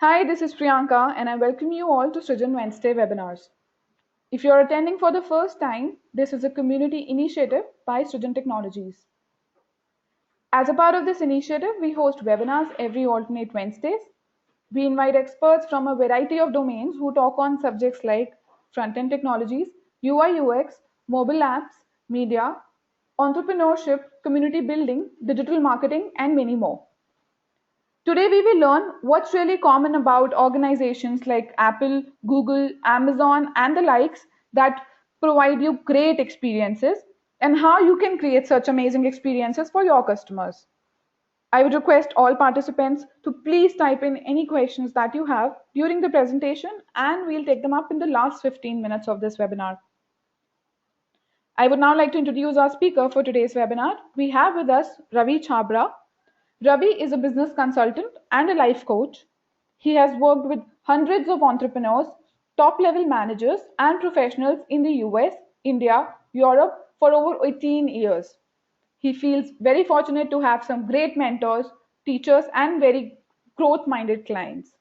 Hi, this is Priyanka, and I welcome you all to Srijan Wednesday webinars. If you're attending for the first time, this is a community initiative by Srijan Technologies. As a part of this initiative, we host webinars every alternate Wednesdays. We invite experts from a variety of domains who talk on subjects like front-end technologies, UI/UX, mobile apps, media, entrepreneurship, community building, digital marketing, and many more. Today, we will learn what's really common about organizations like Apple, Google, Amazon, and the likes that provide you great experiences and how you can create such amazing experiences for your customers. I would request all participants to please type in any questions that you have during the presentation, and we'll take them up in the last 15 minutes of this webinar. I would now like to introduce our speaker for today's webinar. We have with us Ravi Chabra. Ravi is a business consultant and a life coach. He has worked with hundreds of entrepreneurs, top-level managers, and professionals in the US, India, Europe for over 18 years. He feels very fortunate to have some great mentors, teachers, and very growth-minded clients.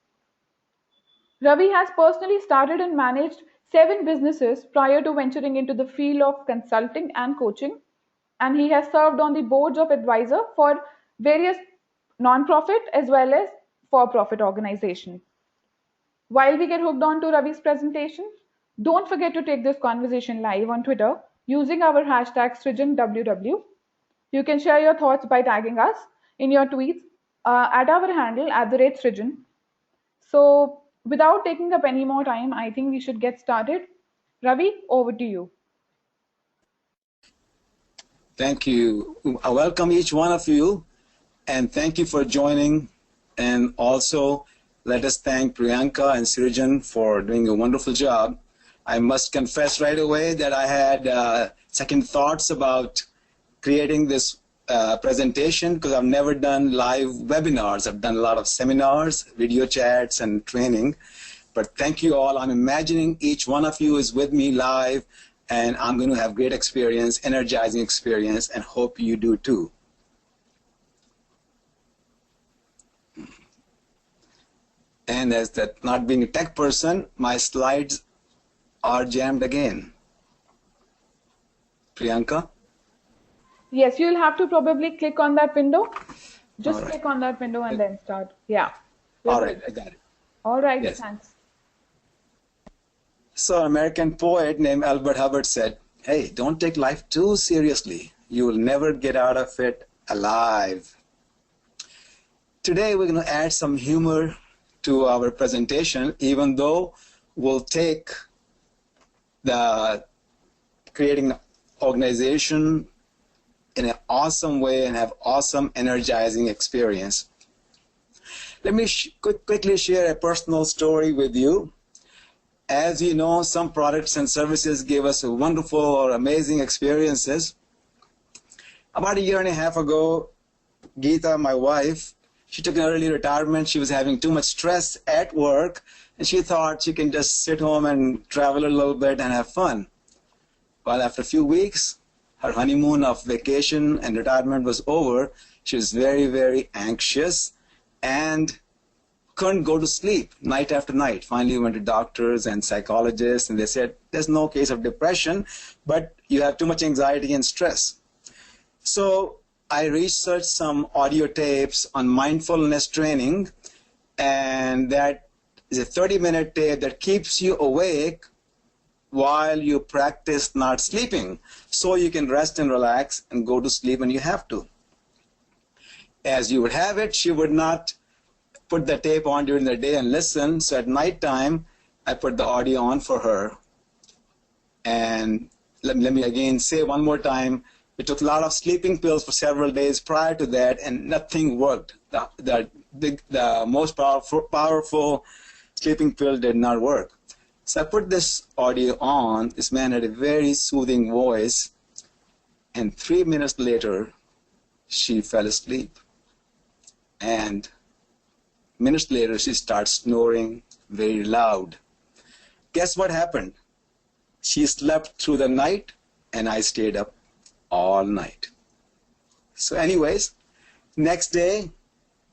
Ravi has personally started and managed 7 businesses prior to venturing into the field of consulting and coaching, and he has served on the boards of advisor for various non-profit as well as for-profit organizations. While we get hooked on to Ravi's presentation, don't forget to take this conversation live on Twitter using our hashtag SrijanWW. You can share your thoughts by tagging us in your tweets at our handle @Srijan. So without taking up any more time, I think we should get started. Ravi, over to you. Thank you. I welcome each one of you, and thank you for joining. And also, let us thank Priyanka and Srijan for doing a wonderful job. I must confess right away that I had second thoughts about creating this presentation because I've never done live webinars. I've done a lot of seminars, video chats, and training. But thank you all. I'm imagining each one of you is with me live, and I'm going to have great experience, energizing experience, and hope you do too. And as that not being a tech person, my slides are jammed again. Priyanka? Yes, you'll have to probably click on that window. Just All right. click on that window and then start. Yeah. All right, I got it. All right, Yes. thanks. So an American poet named Albert Hubbard said, "Hey, don't take life too seriously. You will never get out of it alive." Today we're going to add some humor to our presentation, even though we'll take the creating an organization in an awesome way and have awesome energizing experience. Let me quickly share a personal story with you. As you know, some products and services give us wonderful or amazing experiences. About a year and a half ago, Geeta, my wife, she took an early retirement. She was having too much stress at work, and she thought she can just sit home and travel a little bit and have fun. Well, after a few weeks, her honeymoon of vacation and retirement was over. She was very, very anxious and couldn't go to sleep night after night. Finally, we went to doctors and psychologists, and they said, there's no case of depression, but you have too much anxiety and stress. So I researched some audio tapes on mindfulness training, and that is a 30-minute tape that keeps you awake while you practice not sleeping, so you can rest and relax and go to sleep when you have to. As you would have it, she would not put the tape on during the day and listen, so at night time, I put the audio on for her. And let me again say one more time, we took a lot of sleeping pills for several days prior to that, and nothing worked. The most powerful sleeping pill did not work. So I put this audio on. This man had a very soothing voice, and 3 minutes later, she fell asleep. And minutes later, she starts snoring very loud. Guess what happened? She slept through the night, and I stayed up all night. So anyways, next day,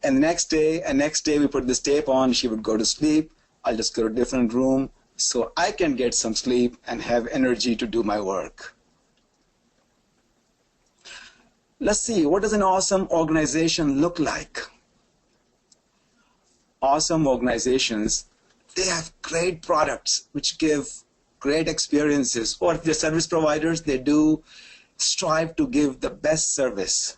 And next day we put this tape on, she would go to sleep. I'll just go to a different room so I can get some sleep and have energy to do my work. Let's see, what does an awesome organization look like? Awesome organizations, they have great products which give great experiences. Or if they're service providers, they do strive to give the best service.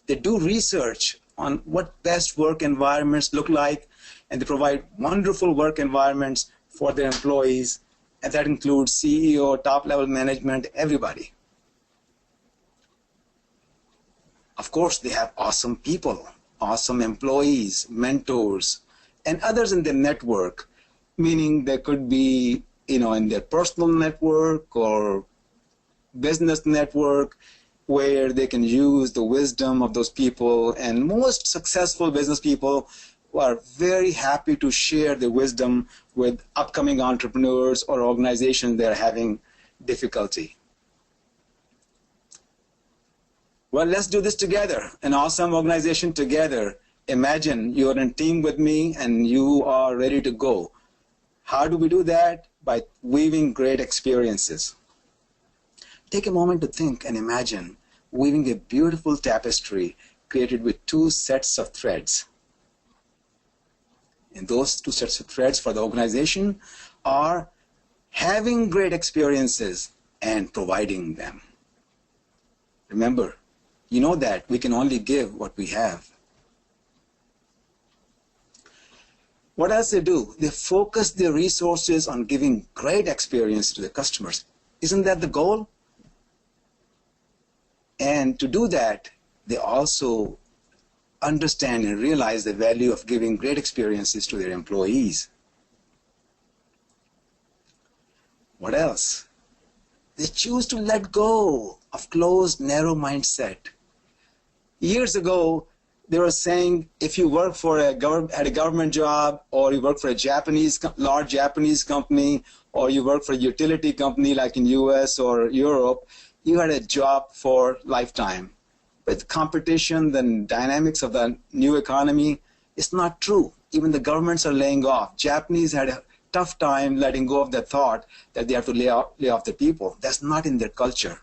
They do research on what best work environments look like, and they provide wonderful work environments for their employees, and that includes CEO, top-level management, everybody. Of course, they have awesome people, awesome employees, mentors, and others in their network, meaning they could be, in their personal network or business network, where they can use the wisdom of those people. And most successful business people are very happy to share their wisdom with upcoming entrepreneurs or organizations that are having difficulty. Well, let's do this together, an awesome organization together. Imagine you're in a team with me and you are ready to go. How do we do that? By weaving great experiences. Take a moment to think and imagine weaving a beautiful tapestry created with two sets of threads. And those two sets of threads for the organization are having great experiences and providing them. Remember, you know that we can only give what we have. What else they do? They focus their resources on giving great experience to the customers. Isn't that the goal? And to do that, they also understand and realize the value of giving great experiences to their employees. What else? They choose to let go of closed, narrow mindset. Years ago, they were saying if you work for at a government job, or you work for a large Japanese company, or you work for a utility company like in US or Europe, you had a job for lifetime. With competition, the dynamics of the new economy, it's not true. Even the governments are laying off. Japanese had a tough time letting go of the thought that they have to lay off the people. That's not in their culture.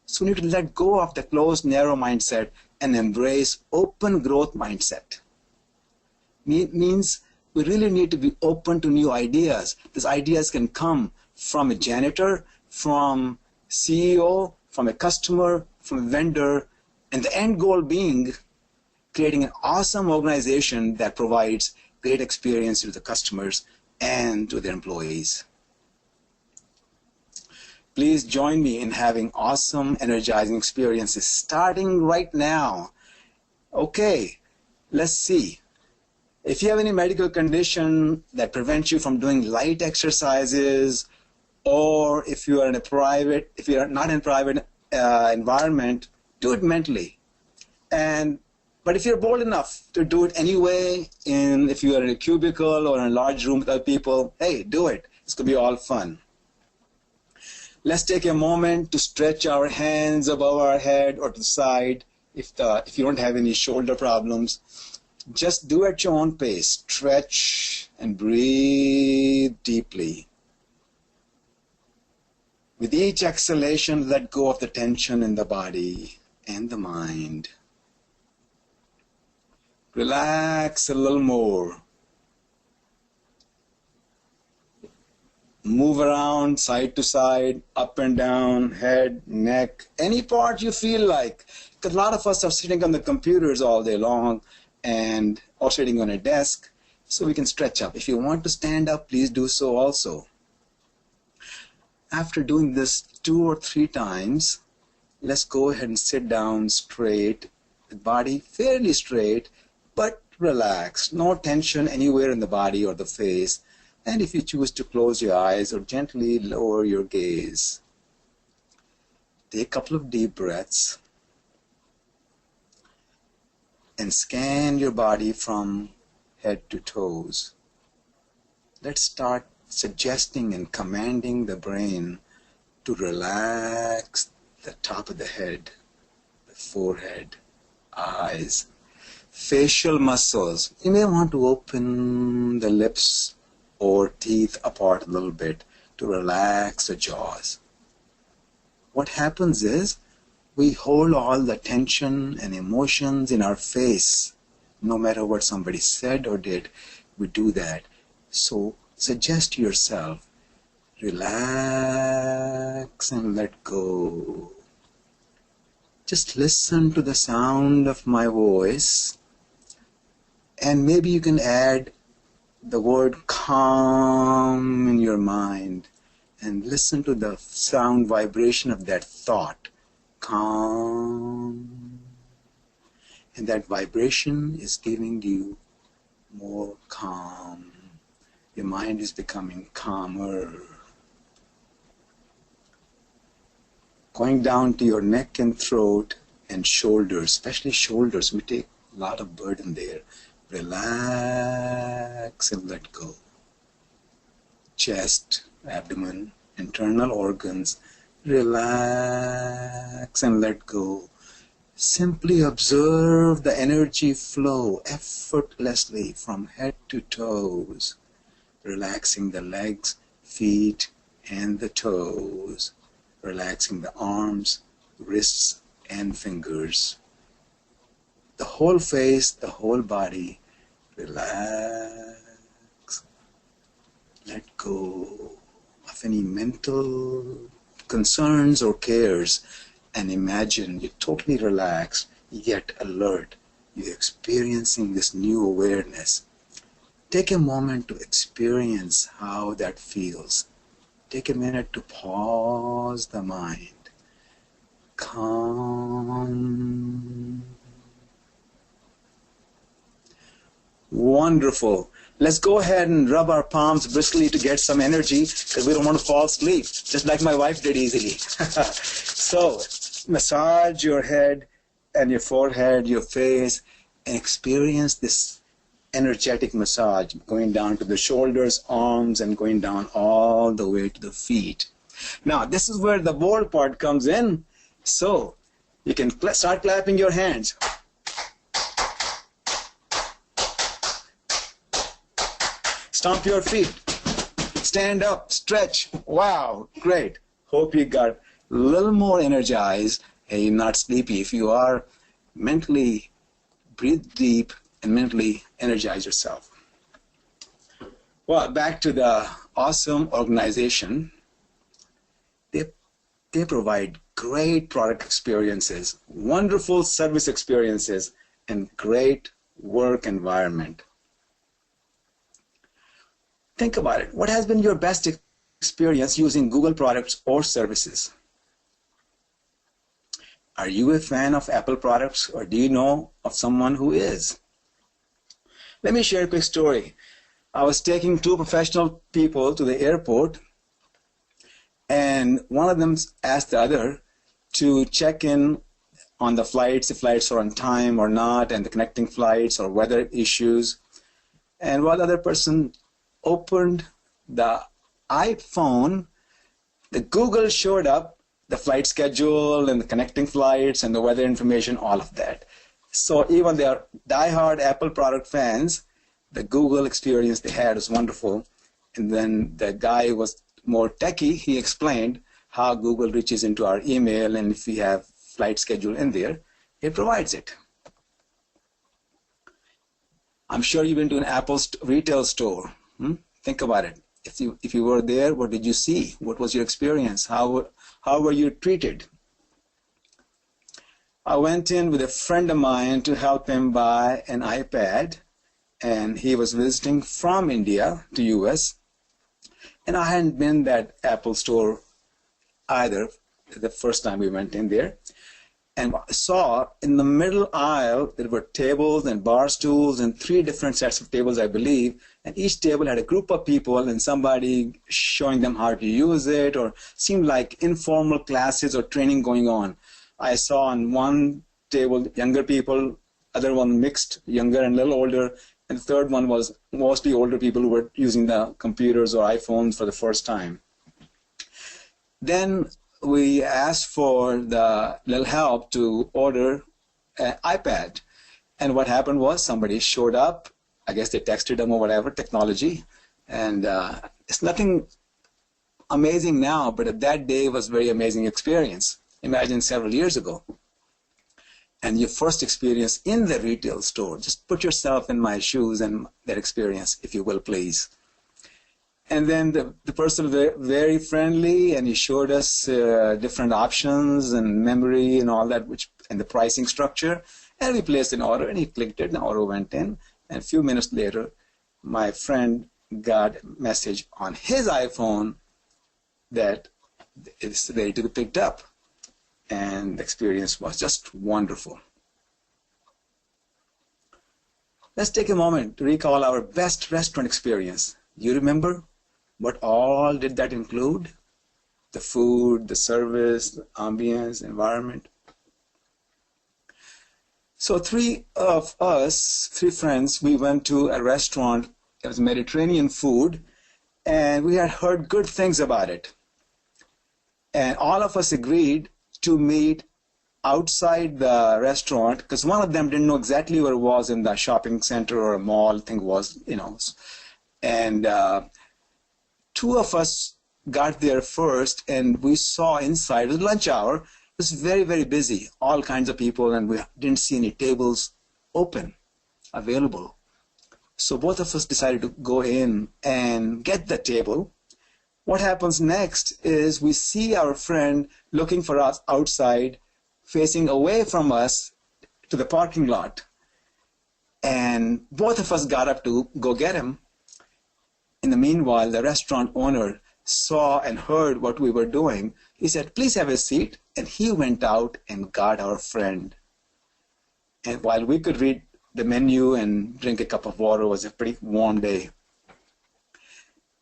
So we need to let go of the closed, narrow mindset and embrace open growth mindset. Means we really need to be open to new ideas. These ideas can come from a janitor, from CEO, from a customer, from a vendor, and the end goal being creating an awesome organization that provides great experience to the customers and to their employees. Please join me in having awesome, energizing experiences starting right now. Okay, let's see. If you have any medical condition that prevents you from doing light exercises, or if you are not in a private environment, do it mentally. But if you're bold enough to do it anyway, if you are in a cubicle or in a large room with other people, hey, do it. It's going to be all fun. Let's take a moment to stretch our hands above our head or to the side. If you don't have any shoulder problems, just do at your own pace. Stretch and breathe deeply. With each exhalation, let go of the tension in the body and the mind. Relax a little more. Move around side to side, up and down, head, neck, any part you feel like. Because a lot of us are sitting on the computers all day long or sitting on a desk, so we can stretch up. If you want to stand up, please do so also. After doing this 2 or 3 times, let's go ahead and sit down straight, the body fairly straight, but relaxed. No tension anywhere in the body or the face. And if you choose to close your eyes or gently lower your gaze, take a couple of deep breaths and scan your body from head to toes. Let's start suggesting and commanding the brain to relax the top of the head, the forehead, eyes. facial muscles. You may want to open the lips or teeth apart a little bit to relax the jaws. What happens is we hold all the tension and emotions in our face. No matter what somebody said or did, we do that. So suggest to yourself, relax and let go. Just listen to the sound of my voice, and maybe you can add the word calm in your mind and listen to the sound vibration of that thought, calm. And that vibration is giving you more calm. Your mind is becoming calmer. Going down to your neck and throat and shoulders, especially shoulders. We take a lot of burden there. Relax and let go. Chest, abdomen, internal organs. Relax and let go. Simply observe the energy flow effortlessly from head to toes. Relaxing the legs, feet, and the toes. Relaxing the arms, wrists, and fingers. The whole face, the whole body. Relax. Let go of any mental concerns or cares, and imagine you're totally relaxed, yet alert. You're experiencing this new awareness. Take a moment to experience how that feels. Take a minute to pause the mind. Calm. Wonderful. Let's go ahead and rub our palms briskly to get some energy, because we don't want to fall asleep, just like my wife did easily. So, massage your head and your forehead, your face, and experience this energetic massage going down to the shoulders, arms, and going down all the way to the feet. Now, this is where the bold part comes in. So, you can start clapping your hands. Stomp your feet. Stand up, stretch. Wow, great. Hope you got a little more energized. Hey, you're not sleepy. If you are, mentally breathe deep and mentally energize yourself. Well, back to the awesome organization. They provide great product experiences, wonderful service experiences, and great work environment. Think about it. What has been your best experience using Google products or services? Are you a fan of Apple products, or do you know of someone who is? Let me share a quick story. I was taking two professional people to the airport, and one of them asked the other to check in on the flights, if flights are on time or not, and the connecting flights or weather issues. And while the other person opened the iPhone, the Google showed up, the flight schedule and the connecting flights and the weather information, all of that. So even their diehard Apple product fans, the Google experience they had was wonderful. And then the guy who was more techie, he explained how Google reaches into our email, and if we have flight schedule in there, it provides it. I'm sure you've been to an Apple retail store. Think about it. If you were there, what did you see? What was your experience? How were you treated? I went in with a friend of mine to help him buy an iPad, and he was visiting from India to US, and I hadn't been that Apple store either the first time we went in there. And I saw in the middle aisle there were tables and bar stools and 3 different sets of tables, I believe, and each table had a group of people and somebody showing them how to use it, or seemed like informal classes or training going on. I saw on one table younger people, other one mixed, younger and a little older, and the third one was mostly older people who were using the computers or iPhones for the first time. Then we asked for the little help to order an iPad. And what happened was somebody showed up. I guess they texted them or whatever, technology. And it's nothing amazing now, but at that day it was a very amazing experience. Imagine several years ago. And your first experience in the retail store. Just put yourself in my shoes and that experience, if you will, please. And then the person was very friendly, and he showed us different options and memory and all that, and the pricing structure. And we placed an order, and he clicked it, and the order went in. And a few minutes later, my friend got a message on his iPhone that it's ready to be picked up. And the experience was just wonderful. Let's take a moment to recall our best restaurant experience. You remember what all did that include? The food, the service, the ambience, environment. So three friends, we went to a restaurant. It was Mediterranean food, and we had heard good things about it. And all of us agreed to meet outside the restaurant, because one of them didn't know exactly where it was in the shopping center or a mall, I think it was, And two of us got there first, and we saw inside, it was lunch hour, it was very, very busy, all kinds of people, and we didn't see any tables open, available. So both of us decided to go in and get the table. What happens next is we see our friend looking for us outside, facing away from us to the parking lot. And both of us got up to go get him. In the meanwhile, the restaurant owner saw and heard what we were doing. He said, "Please have a seat." And he went out and got our friend. And while we could read the menu and drink a cup of water, it was a pretty warm day.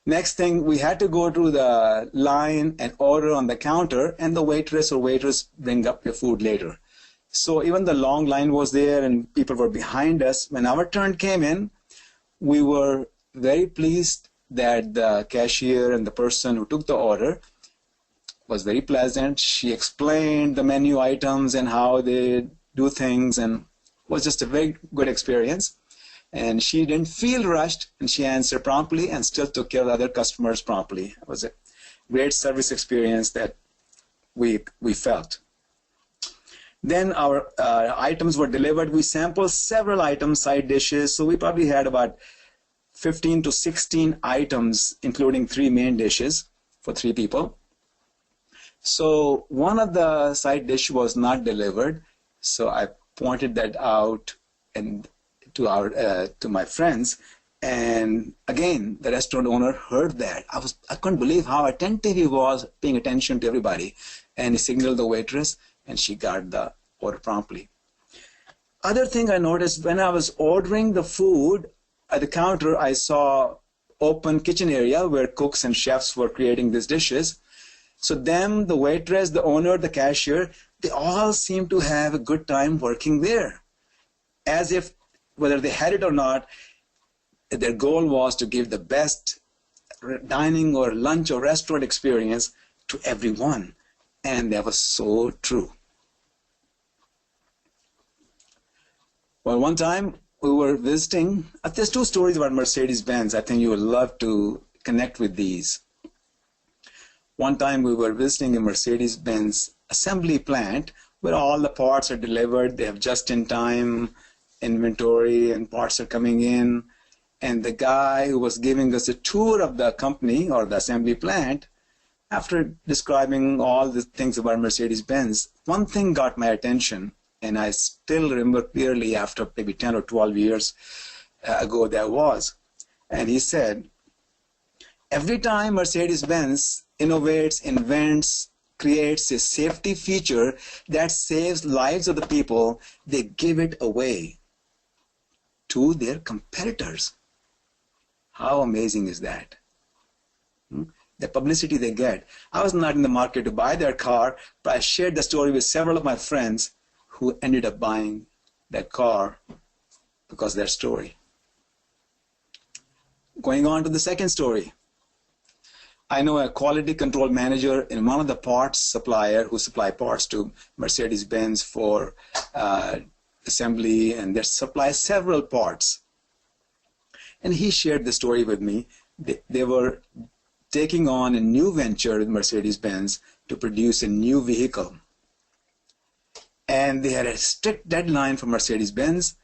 Next thing, we had to go to the line and order on the counter, and the waitress or waitress bring up your food later. So even the long line was there and people were behind us. When our turn came in, we were very pleased that the cashier and the person who took the order was very pleasant. She explained the menu items and how they do things, and it was just a very good experience. And she didn't feel rushed, and she answered promptly and still took care of the other customers promptly. It was a great service experience that we felt. Then our items were delivered. We sampled several items, side dishes, so we probably had about 15 to 16 items, including 3 main dishes for 3 people. So one of the side dish was not delivered, so I pointed that out and to my friends, and again the restaurant owner heard that. I couldn't believe how attentive he was, paying attention to everybody, and he signaled the waitress, and she got the order promptly. Other thing I noticed, when I was ordering the food at the counter, I saw open kitchen area where cooks and chefs were creating these dishes. So them, the waitress, the owner, the cashier, they all seemed to have a good time working there, as if whether they had it or not, their goal was to give the best dining or lunch or restaurant experience to everyone. And that was so true. Well, one time we were visiting, there's 2 stories about Mercedes-Benz. I think you would love to connect with these. One time we were visiting a Mercedes-Benz assembly plant where all the parts are delivered. They have just-in-time inventory and parts are coming in, and the guy who was giving us a tour of the company or the assembly plant, after describing all the things about Mercedes-Benz, one thing got my attention, and I still remember clearly after maybe 10 or 12 years ago that was. And he said, every time Mercedes-Benz innovates, invents, creates a safety feature that saves lives of the people, they give it away to their competitors. How amazing is that? The publicity they get. I was not in the market to buy their car, but I shared the story with several of my friends who ended up buying that car because of their story. Going on to the second story. I know a quality control manager in one of the parts supplier who supply parts to Mercedes-Benz for assembly, and they supply several parts. And he shared the story with me. They were taking on a new venture with Mercedes-Benz to produce a new vehicle. And they had a strict deadline for Mercedes-Benz.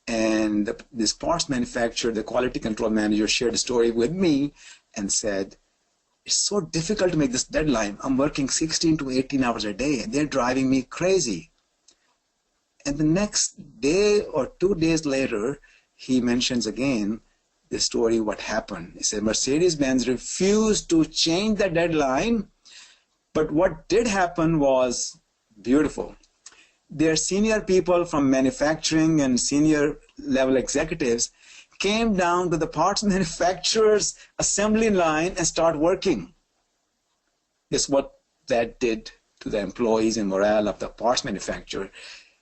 And this parts manufacturer, the quality control manager, shared a story with me and said, it's so difficult to make this deadline. I'm working 16 to 18 hours a day. They're driving me crazy. And the next day or 2 days later, he mentions again the story, what happened. He said Mercedes-Benz refused to change the deadline, but what did happen was beautiful. Their senior people from manufacturing and senior level executives came down to the parts manufacturer's assembly line and start working. Guess what that did to the employees and morale of the parts manufacturer?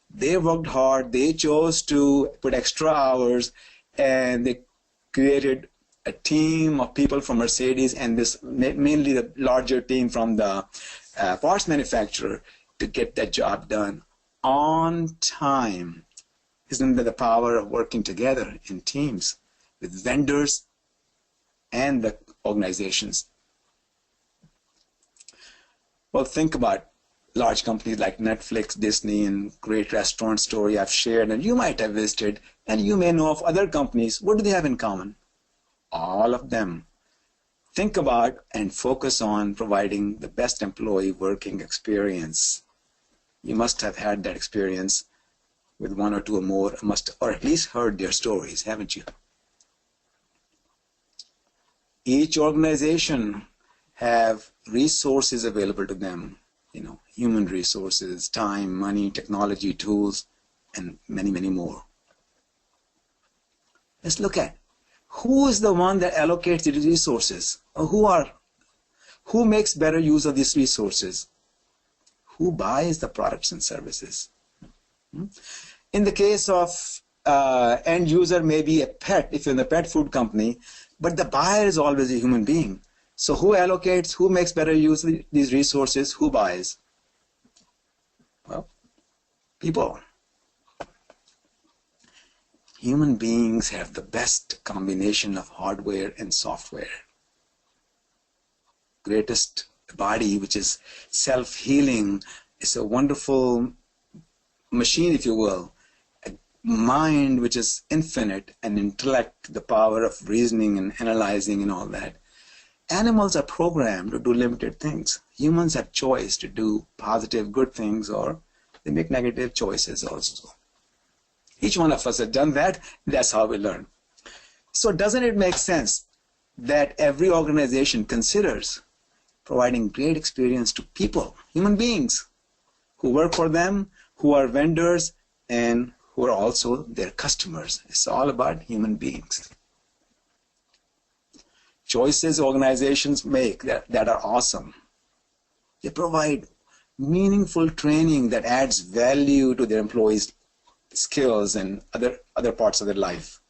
They worked hard, they chose to put extra hours, and they created a team of people from Mercedes and this mainly the larger team from the parts manufacturer to get that job done on time. Isn't that the power of working together in teams with vendors and the organizations? Well, think about large companies like Netflix, Disney, and great restaurant story I've shared, and you might have visited, and you may know of other companies. What do they have in common? All of them. Think about and focus on providing the best employee working experience. You must have had that experience with one or two or more, or at least heard their stories, haven't you? Each organization have resources available to them, human resources, time, money, technology, tools, and many, many more. Let's look at who is the one that allocates the resources, or who makes better use of these resources? Who buys the products and services? In the case of end user, maybe a pet, if you're in the pet food company, but the buyer is always a human being. So who allocates, who makes better use of these resources, who buys? Well, people. Human beings have the best combination of hardware and software. Greatest body, which is self-healing, is a wonderful machine, if you will. A mind which is infinite, and intellect, the power of reasoning and analyzing and all that. Animals are programmed to do limited things. Humans have choice to do positive, good things, or they make negative choices also. Each one of us has done that. That's how we learn. So doesn't it make sense that every organization considers providing great experience to people, human beings, who work for them, who are vendors, and who are also their customers? It's all about human beings. Choices organizations make that are awesome. They provide meaningful training that adds value to their employees' skills and other parts of their life.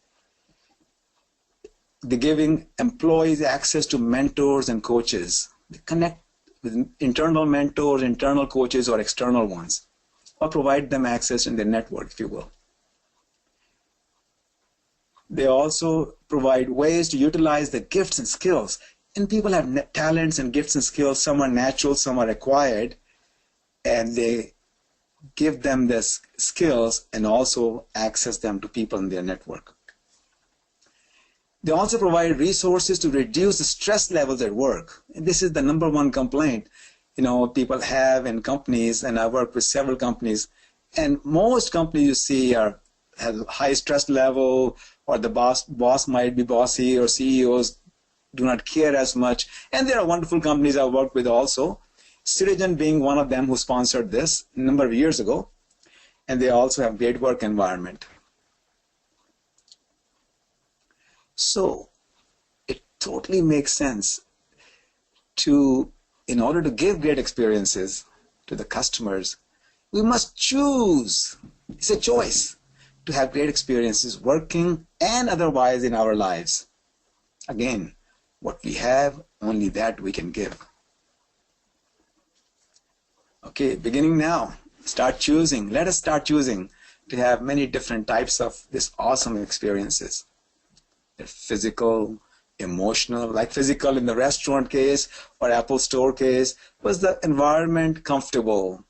They're giving employees access to mentors and coaches. They connect with internal mentors, internal coaches, or external ones, or provide them access in their network, if you will. They also provide ways to utilize the gifts and skills. And people have talents and gifts and skills. Some are natural, some are acquired. And they give them the skills and also access them to people in their network. They also provide resources to reduce the stress levels at work. And this is the number one complaint people have in companies, and I work with several companies. And most companies you see have high stress level, or the boss might be bossy, or CEOs do not care as much. And there are wonderful companies I've worked with also. Srijan being one of them, who sponsored this a number of years ago. And they also have great work environment. So it totally makes sense in order to give great experiences to the customers, we must choose. It's a choice to have great experiences working and otherwise in our lives. Again, what we have, only that we can give. Okay, beginning now, start choosing. Let us start choosing to have many different types of this awesome experiences. They're physical, emotional, like physical in the restaurant case or Apple Store case. Was the environment comfortable?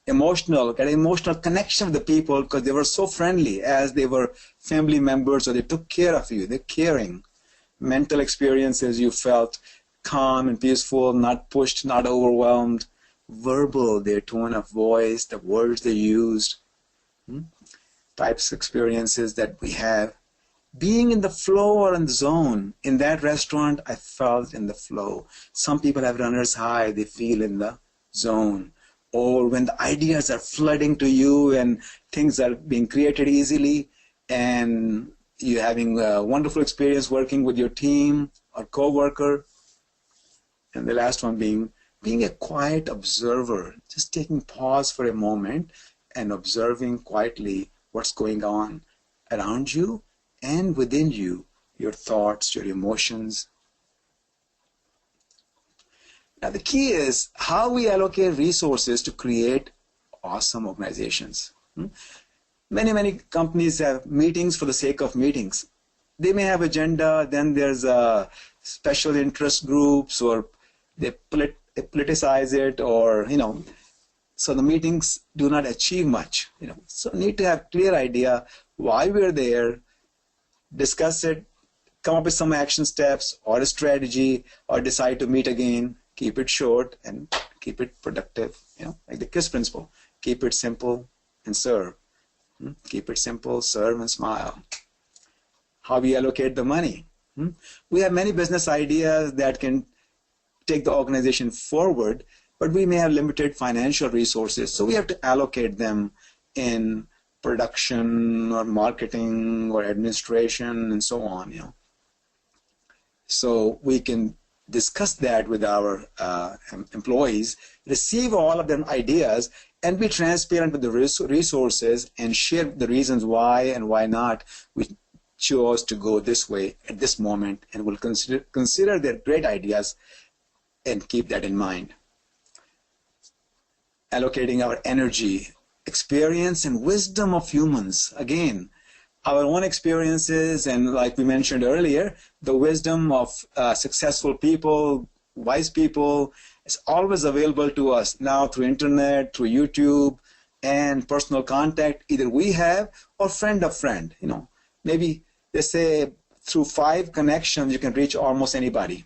Emotional, get an emotional connection with the people because they were so friendly as they were family members or they took care of you. They're caring. Mental experiences, you felt calm and peaceful, not pushed, not overwhelmed. Verbal, their tone of voice, the words they used. Types of experiences that we have. Being in the flow or in the zone. In that restaurant, I felt in the flow. Some people have runner's high, they feel in the zone. Or when the ideas are flooding to you and things are being created easily and you're having a wonderful experience working with your team or co-worker. And the last one being a quiet observer, just taking pause for a moment and observing quietly what's going on around you and within you, your thoughts, your emotions. Now the key is how we allocate resources to create awesome organizations. Many companies have meetings for the sake of meetings. They may have agenda, then there's special interest groups, or they politicize it, or so the meetings do not achieve much. So need to have clear idea why we're there, discuss it, come up with some action steps or a strategy, or decide to meet again. Keep it short and keep it productive. Like the KISS principle: keep it simple and serve. Keep it simple, serve, and smile. How we allocate the money. We have many business ideas that can take the organization forward, but we may have limited financial resources, so we have to allocate them in production or marketing or administration and so on. So we can discuss that with our employees, receive all of them ideas, and be transparent with the resources and share the reasons why and why not we chose to go this way at this moment, and we'll consider their great ideas and keep that in mind. Allocating our energy, experience, and wisdom of humans. Again, our own experiences, and like we mentioned earlier, the wisdom of successful people, wise people, is always available to us now through internet, through YouTube, and personal contact either we have or friend of friend. Maybe they say through 5 connections you can reach almost anybody.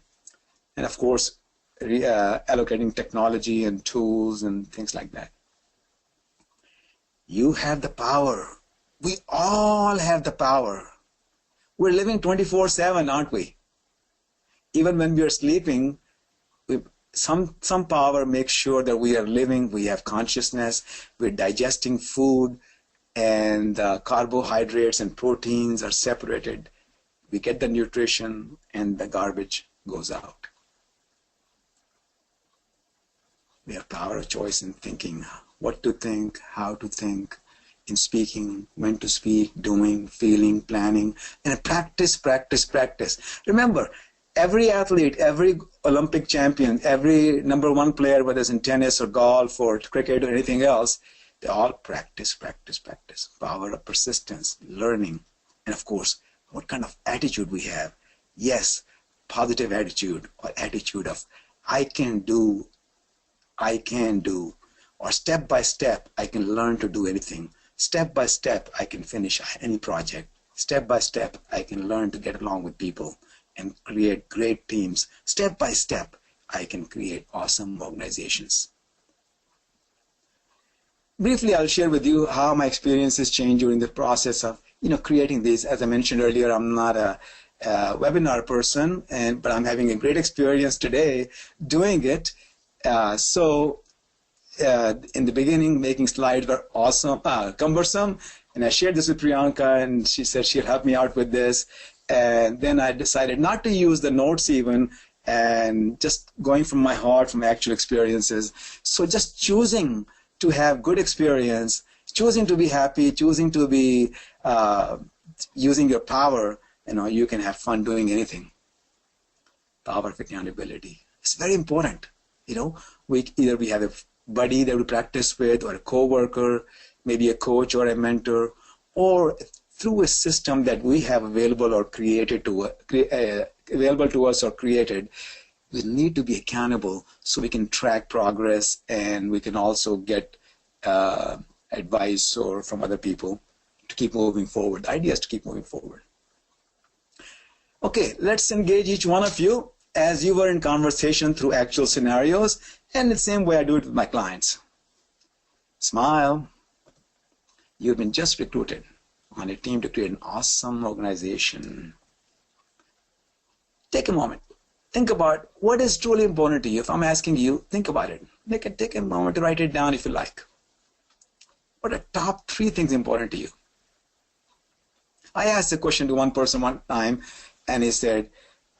And of course, allocating technology and tools and things like that. You have the power. We all have the power. We're living 24/7, aren't we? Even when we are sleeping, some power makes sure that we are living, we have consciousness, we're digesting food, and carbohydrates and proteins are separated. We get the nutrition and the garbage goes out. We have power of choice in thinking, what to think, how to think, in speaking, when to speak, doing, feeling, planning, and practice. Remember, every athlete, every Olympic champion, every #1 player, whether it's in tennis or golf or cricket or anything else, they all practice. Power of persistence, learning, and of course, what kind of attitude we have. Yes, positive attitude, or attitude of I can do, or step by step, I can learn to do anything. Step by step, I can finish any project. Step by step, I can learn to get along with people and create great teams. Step by step, I can create awesome organizations. Briefly, I'll share with you how my experiences changed during the process of creating these. As I mentioned earlier, I'm not a webinar person, but I'm having a great experience today doing it. In the beginning, making slides were awesome, cumbersome, and I shared this with Priyanka, and she said she'll help me out with this. And then I decided not to use the notes even, and just going from my heart, from actual experiences. So just choosing to have good experience, choosing to be happy, choosing to be using your power, you can have fun doing anything. Power of accountability. It's very important. We have a buddy that we practice with, or a coworker, maybe a coach or a mentor, or through a system that we have available or available to us or created. We need to be accountable so we can track progress, and we can also get advice or from other people to keep moving forward. The idea is to keep moving forward. Okay, let's engage each one of you as you were in conversation through actual scenarios, and the same way I do it with my clients. Smile. You've been just recruited on a team to create an awesome organization. Take a moment. Think about what is truly important to you. If I'm asking you, think about it. Take a moment to write it down if you like. What are top 3 things important to you? I asked a question to one person one time, and he said,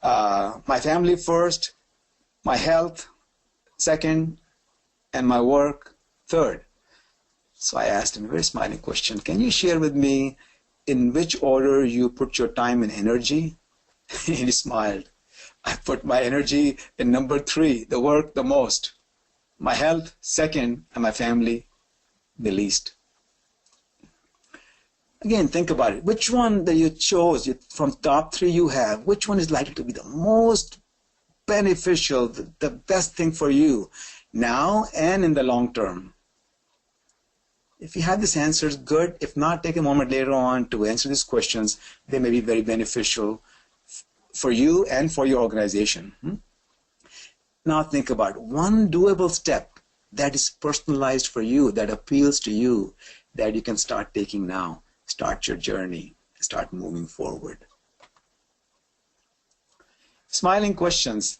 my family first, my health second, and my work third. So I asked him a very smiling question. Can you share with me in which order you put your time and energy? And he smiled. I put my energy in number 3, the work the most, my health second, and my family the least. Again, think about it. Which one that you chose from top 3 you have, which one is likely to be the most beneficial, the best thing for you now and in the long term? If you have these answers, good. If not, take a moment later on to answer these questions. They may be very beneficial for you and for your organization. Now think about one doable step that is personalized for you, that appeals to you, that you can start taking now. Start your journey. Start moving forward. Smiling questions.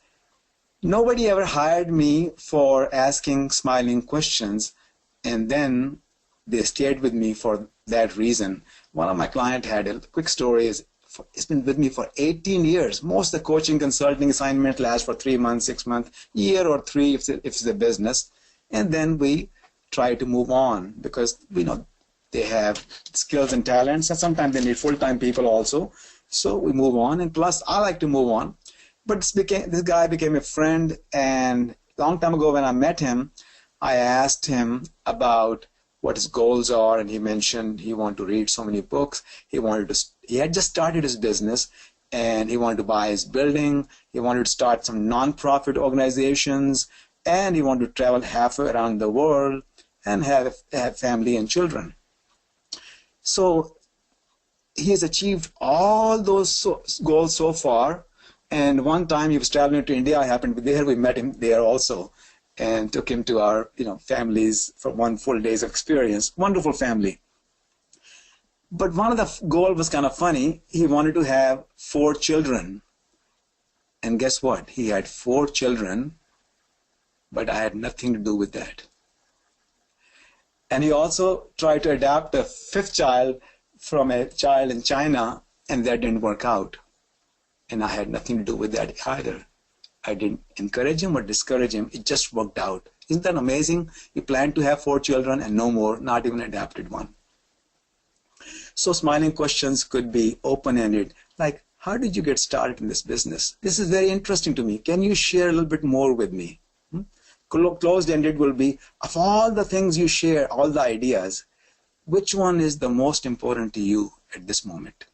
Nobody ever hired me for asking smiling questions, and then they stayed with me for that reason. One of my clients had a quick story. It's been with me for 18 years. Most of the coaching consulting assignment lasts for 3 months, 6 months, year or 3 if it's a business. And then we try to move on because we know they have skills and talents, and sometimes they need full-time people also. So we move on, and plus I like to move on. But this guy became a friend, and a long time ago when I met him, I asked him about what his goals are, and he mentioned he wanted to read so many books. He had just started his business, and he wanted to buy his building. He wanted to start some non-profit organizations, and he wanted to travel halfway around the world and have family and children. So he has achieved all those goals so far. And one time he was traveling to India. I happened to be there. We met him there also, and took him to our families for one full day's experience. Wonderful family. But one of the goals was kind of funny. He wanted to have 4 children. And guess what? He had 4 children, but I had nothing to do with that. And he also tried to adopt a 5th child from a child in China, and that didn't work out. And I had nothing to do with that either. I didn't encourage him or discourage him. It just worked out. Isn't that amazing? He planned to have 4 children and no more, not even adopted one. So smiling questions could be open-ended, like, how did you get started in this business? This is very interesting to me. Can you share a little bit more with me? Closed-ended will be, of all the things you share, all the ideas, which one is the most important to you at this moment?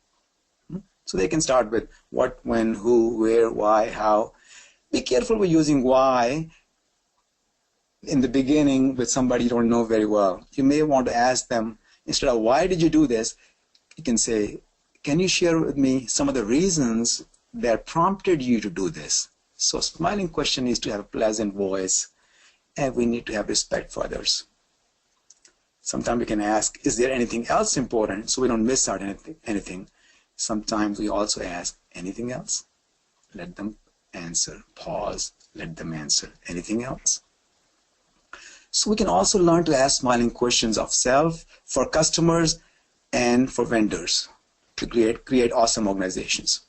So they can start with what, when, who, where, why, how. Be careful with using why in the beginning with somebody you don't know very well. You may want to ask them, instead of why did you do this, you can say, can you share with me some of the reasons that prompted you to do this? So smiling question is to have a pleasant voice, and we need to have respect for others. Sometimes we can ask, is there anything else important, so we don't miss out anything. Sometimes we also ask, anything else? Let them answer. Pause. Let them answer. Anything else? So we can also learn to ask smiling questions of self, for customers, and for vendors to create awesome organizations.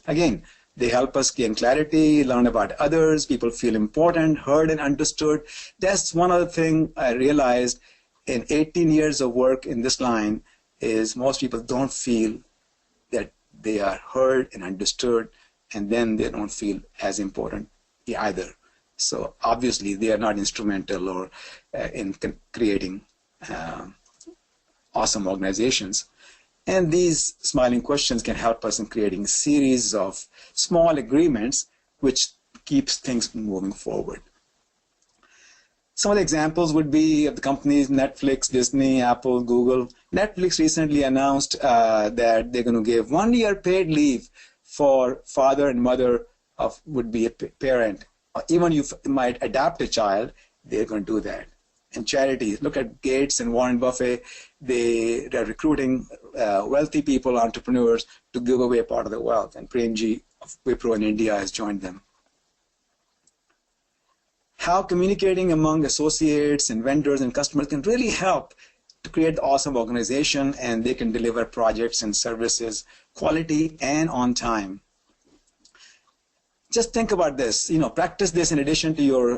Again, they help us gain clarity, learn about others, people feel important, heard, and understood. That's one other thing I realized in 18 years of work in this line is most people don't feel that they are heard and understood, and then they don't feel as important either. So obviously they are not instrumental or in creating awesome organizations. And these smiling questions can help us in creating a series of small agreements which keeps things moving forward. Some of the examples would be of the companies Netflix, Disney, Apple, Google. Netflix recently announced that they're going to give 1 year paid leave for father and mother of would-be a parent. Even you might adopt a child, they're going to do that. And charities, look at Gates and Warren Buffett. They are recruiting wealthy people, entrepreneurs, to give away a part of their wealth. And Premji of Wipro in India has joined them. How communicating among associates and vendors and customers can really help to create the awesome organization, and they can deliver projects and services quality and on time. Just think about this, practice this in addition to your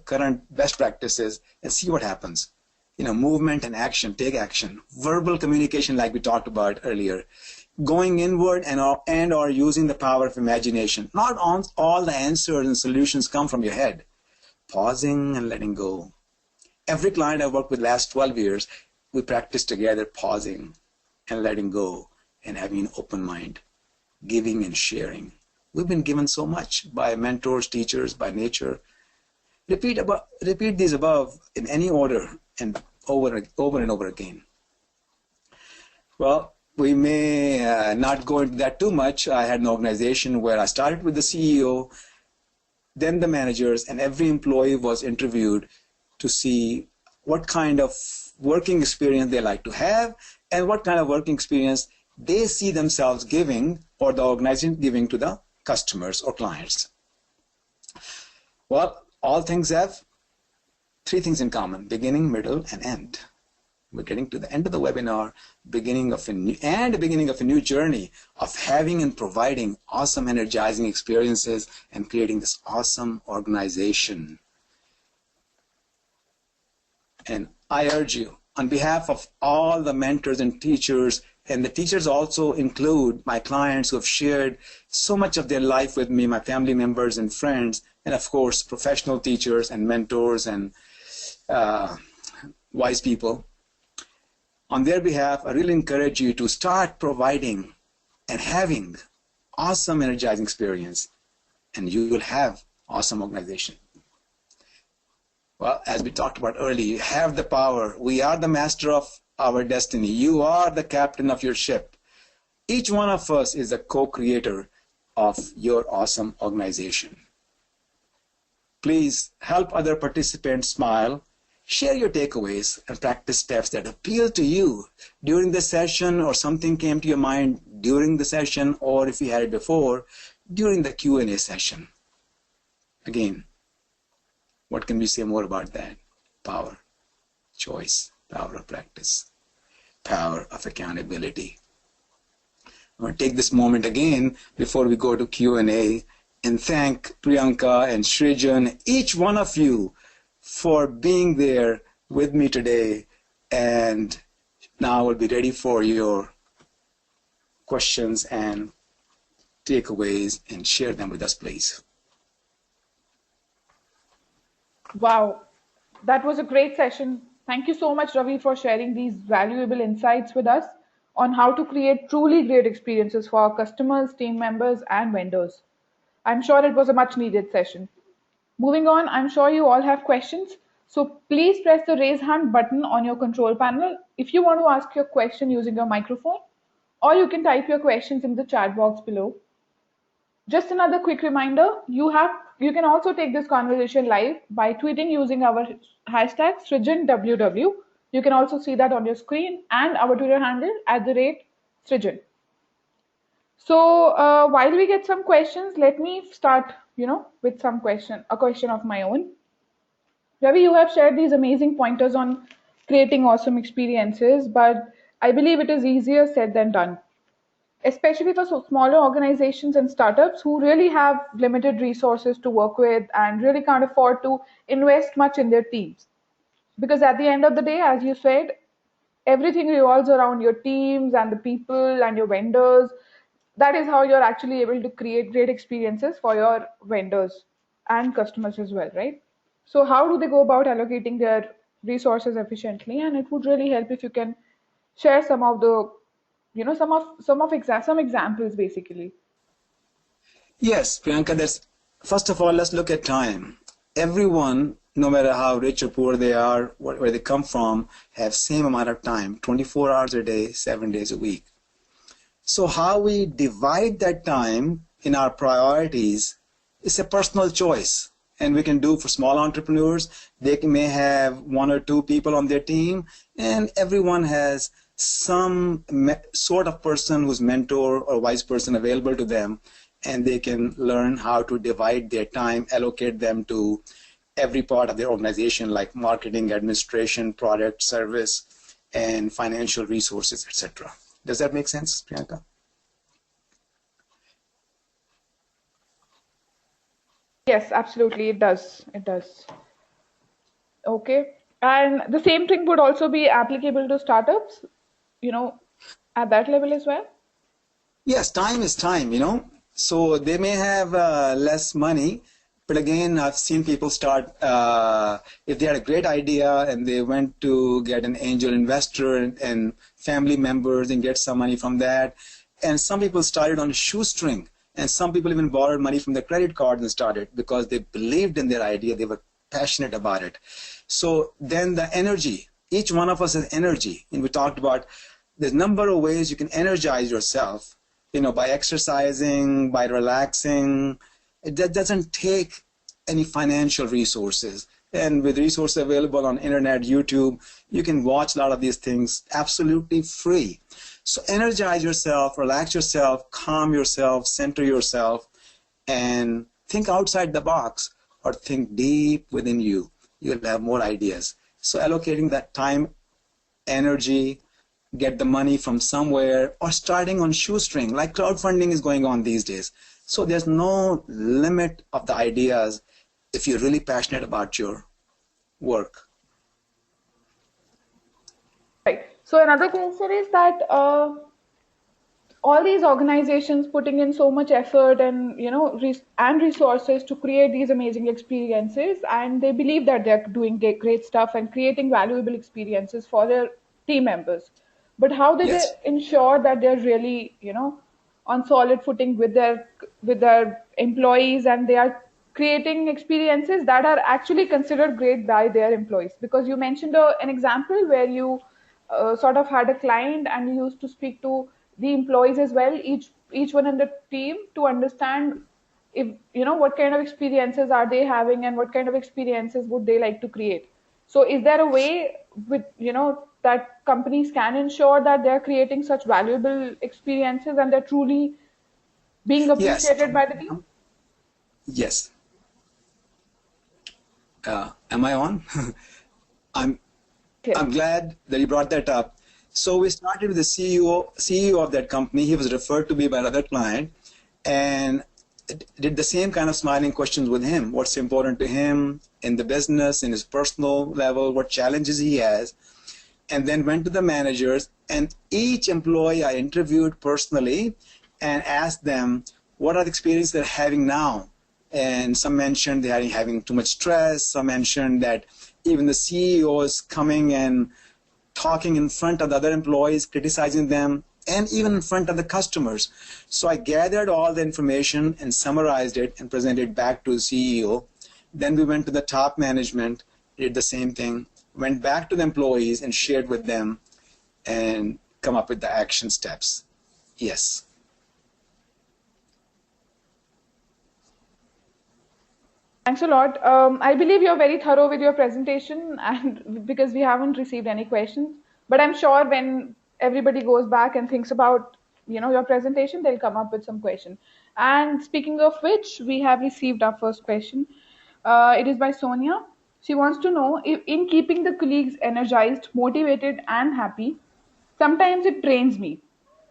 current best practices and see what happens. Movement and action, take action. Verbal communication, like we talked about earlier. Going inward and or using the power of imagination. Not all the answers and solutions come from your head. Pausing and letting go. Every client I've worked with last 12 years, we practice together pausing and letting go and having an open mind, giving and sharing. We've been given so much by mentors, teachers, by nature. Repeat these above in any order and over and over again. Well, we may not go into that too much. I had an organization where I started with the CEO, then the managers, and every employee was interviewed to see what kind of working experience they like to have and what kind of working experience they see themselves giving or the organization giving to the customers or clients. Well, all things have three things in common: beginning, middle, and end. We're getting to the end of the webinar, beginning of a new journey of having and providing awesome, energizing experiences and creating this awesome organization. And I urge you, on behalf of all the mentors and teachers, and the teachers also include my clients who have shared so much of their life with me, my family members and friends, and of course, professional teachers and mentors and wise people. On their behalf, I really encourage you to start providing and having awesome, energizing experience, and you will have awesome organization. Well, as we talked about earlier, you have the power. We are the master of our destiny. You are the captain of your ship. Each one of us is a co-creator of your awesome organization. Please help other participants smile, share your takeaways, and practice steps that appeal to you during the session, or something came to your mind during the session, or if you had it before, during the Q&A session. Again, what can we say more about that? Power, choice, power of practice, power of accountability. I'm going to take this moment again before we go to Q&A and thank Priyanka and Srijan, each one of you, for being there with me today. And now we'll be ready for your questions and takeaways, and share them with us, please. Wow, that was a great session. Thank you so much, Ravi, for sharing these valuable insights with us on how to create truly great experiences for our customers, team members, and vendors. I'm sure it was a much needed session. Moving on, I'm sure you all have questions. So please press the raise hand button on your control panel if you want to ask your question using your microphone, or you can type your questions in the chat box below. Just another quick reminder, you can also take this conversation live by tweeting using our hashtag SrijanWW. You can also see that on your screen, and our Twitter handle @Srijan. So while we get some questions, let me start, with a question of my own. Ravi, you have shared these amazing pointers on creating awesome experiences, but I believe it is easier said than done, especially for smaller organizations and startups who really have limited resources to work with and really can't afford to invest much in their teams. Because at the end of the day, as you said, everything revolves around your teams and the people and your vendors. That is how you're actually able to create great experiences for your vendors. and customers as well, right? So how do they go about allocating their resources efficiently? And it would really help if you can share some of the, some examples basically. Yes, Priyanka, that's first of all, let's look at time. Everyone, no matter how rich or poor they are, where they come from, have same amount of time, 24 hours a day, 7 days a week. So how we divide that time in our priorities is a personal choice. And we can do for small entrepreneurs, may have one or two people on their team, and everyone has some sort of person who's mentor or wise person available to them, and they can learn how to divide their time, allocate them to every part of their organization, like marketing, administration, product, service, and financial resources, etc. Does that make sense, Priyanka? Yes, absolutely, it does. It does. Okay. And the same thing would also be applicable to startups, you know, at that level as well. Yes, time is time. So they may have less money, but again, I've seen people start, if they had a great idea and they went to get an angel investor and family members and get some money from that. And some people started on a shoestring, and some people even borrowed money from their credit card and started because they believed in their idea, they were passionate about it. So then the energy, each one of us has energy. And we talked about there's a number of ways you can energize yourself, by exercising, by relaxing. That doesn't take any financial resources. And with resources available on internet, YouTube, you can watch a lot of these things absolutely free. So energize yourself, relax yourself, calm yourself, center yourself, and think outside the box or think deep within you. You'll have more ideas. So allocating that time, energy, get the money from somewhere, or starting on shoestring, like crowdfunding is going on these days. So there's no limit of the ideas if you're really passionate about your work. Right. So another question is that all these organizations putting in so much effort and and resources to create these amazing experiences, and they believe that they're doing great stuff and creating valuable experiences for their team members. But how do they Yes. ensure that they're really on solid footing with their employees, and they are creating experiences that are actually considered great by their employees? Because you mentioned an example where you sort of had a client and you used to speak to the employees as well, each one in the team, to understand if what kind of experiences are they having and what kind of experiences would they like to create. So is there a way with that companies can ensure that they're creating such valuable experiences and they're truly being Yes. appreciated by the team? Yes. Am I on? I'm Yes. I'm glad that you brought that up. So we started with the CEO of that company. He was referred to me by another client, and did the same kind of smiling questions with him. What's important to him in the business, in his personal level, what challenges he has, and then went to the managers. And each employee I interviewed personally and asked them what are the experiences they're having now. And some mentioned they're having too much stress. Some mentioned that even the CEO is coming and talking in front of the other employees, criticizing them, and even in front of the customers. So I gathered all the information and summarized it and presented it back to the CEO. Then we went to the top management, did the same thing, went back to the employees and shared with them and come up with the action steps. Yes. Thanks a lot. I believe you're very thorough with your presentation, and because we haven't received any questions, but I'm sure when everybody goes back and thinks about your presentation, they'll come up with some question. And speaking of which, we have received our first question. It is by Sonia. She wants to know if, in keeping the colleagues energized, motivated, and happy, sometimes it drains me.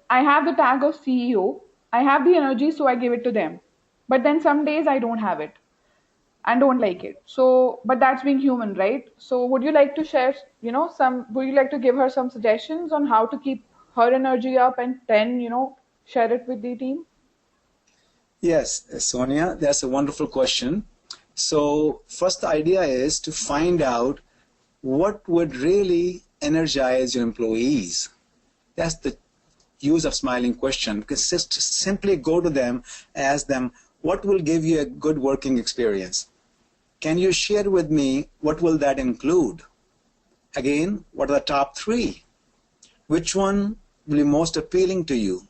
I have the tag of CEO. I have the energy, so I give it to them. But then some days I don't have it and don't like it. So, but that's being human, right? So would you like to share, would you like to give her some suggestions on how to keep her energy up and then, share it with the team? Yes, Sonia, that's a wonderful question. So first, the idea is to find out what would really energize your employees. That's the use of smiling question, because just simply go to them, ask them, what will give you a good working experience? Can you share with me what will that include? Again, what are the top three? Which one will be most appealing to you?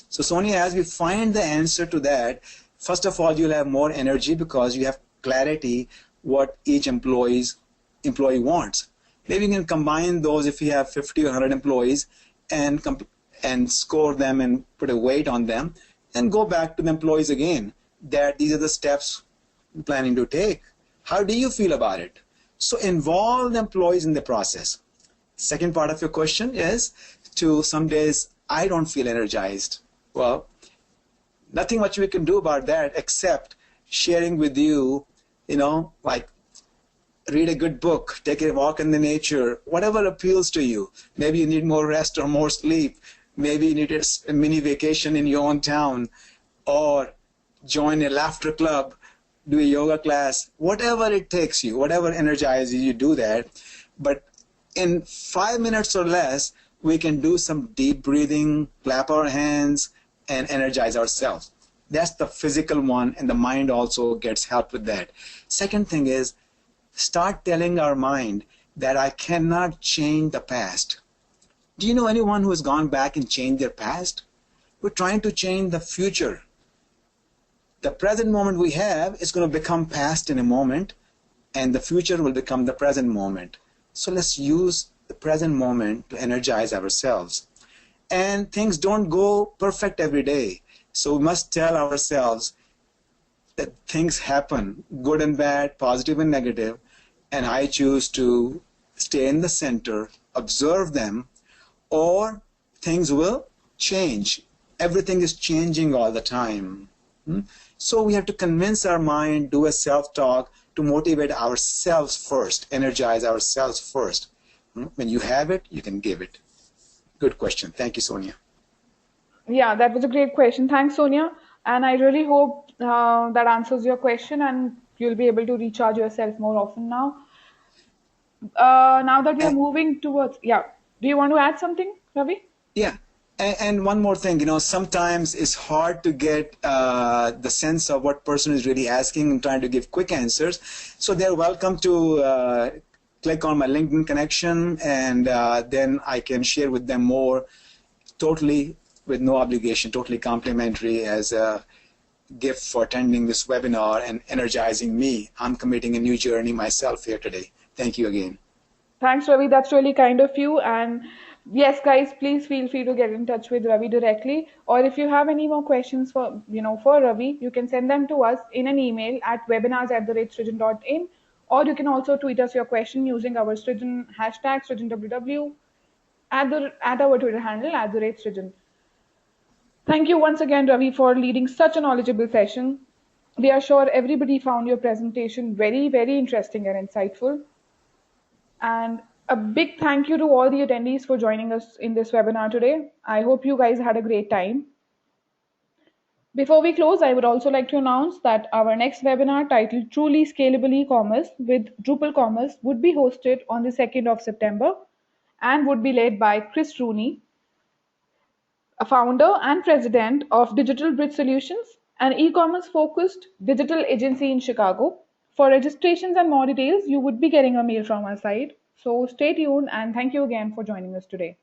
So Sonia, as we find the answer to that, first of all, you'll have more energy because you have clarity what each employee wants. Maybe you can combine those if you have 50 or 100 employees and score them and put a weight on them and go back to the employees again that these are the steps I'm planning to take. How do you feel about it? So involve the employees in the process. Second part of your question is to some days I don't feel energized. Well, nothing much we can do about that except sharing with you, like read a good book, take a walk in the nature, whatever appeals to you. Maybe you need more rest or more sleep. Maybe you need a mini vacation in your own town, or join a laughter club, do a yoga class, whatever it takes you, whatever energizes you, do that. But in 5 minutes or less, we can do some deep breathing, clap our hands, and energize ourselves. That's the physical one, and the mind also gets help with that. Second thing is, start telling our mind that I cannot change the past. Do you know anyone who has gone back and changed their past? We're trying to change the future. The present moment we have is going to become past in a moment, and the future will become the present moment. So let's use the present moment to energize ourselves. And things don't go perfect every day. So we must tell ourselves that things happen, good and bad, positive and negative, and I choose to stay in the center, observe them, or things will change. Everything is changing all the time. So we have to convince our mind, do a self-talk to motivate ourselves first, energize ourselves first. When you have it, you can give it. Good question. Thank you, Sonia. Yeah, that was a great question. Thanks, Sonia. And I really hope that answers your question and you'll be able to recharge yourself more often now. Now that we are And, moving towards, yeah, do you want to add something, Ravi? yeah. And one more thing, sometimes it's hard to get the sense of what person is really asking and trying to give quick answers. So they're welcome to click on my LinkedIn connection, and then I can share with them more, totally with no obligation, totally complimentary as a gift for attending this webinar and energizing me. I'm committing a new journey myself here today. Thank you again. Thanks, Ravi. That's really kind of you. And yes, guys, please feel free to get in touch with Ravi directly. Or if you have any more questions for Ravi, you can send them to us in an email at webinars@srijan.in. Or you can also tweet us your question using our Srijan hashtag SrijanWW at our Twitter handle @Srijan. Thank you once again, Ravi, for leading such a knowledgeable session. We are sure everybody found your presentation very, very interesting and insightful. And a big thank you to all the attendees for joining us in this webinar today. I hope you guys had a great time. Before we close, I would also like to announce that our next webinar, titled Truly Scalable E-commerce with Drupal Commerce, would be hosted on the 2nd of September and would be led by Chris Rooney, a founder and president of Digital Bridge Solutions, an e-commerce focused digital agency in Chicago. For registrations and more details, you would be getting a mail from our site. So stay tuned, and thank you again for joining us today.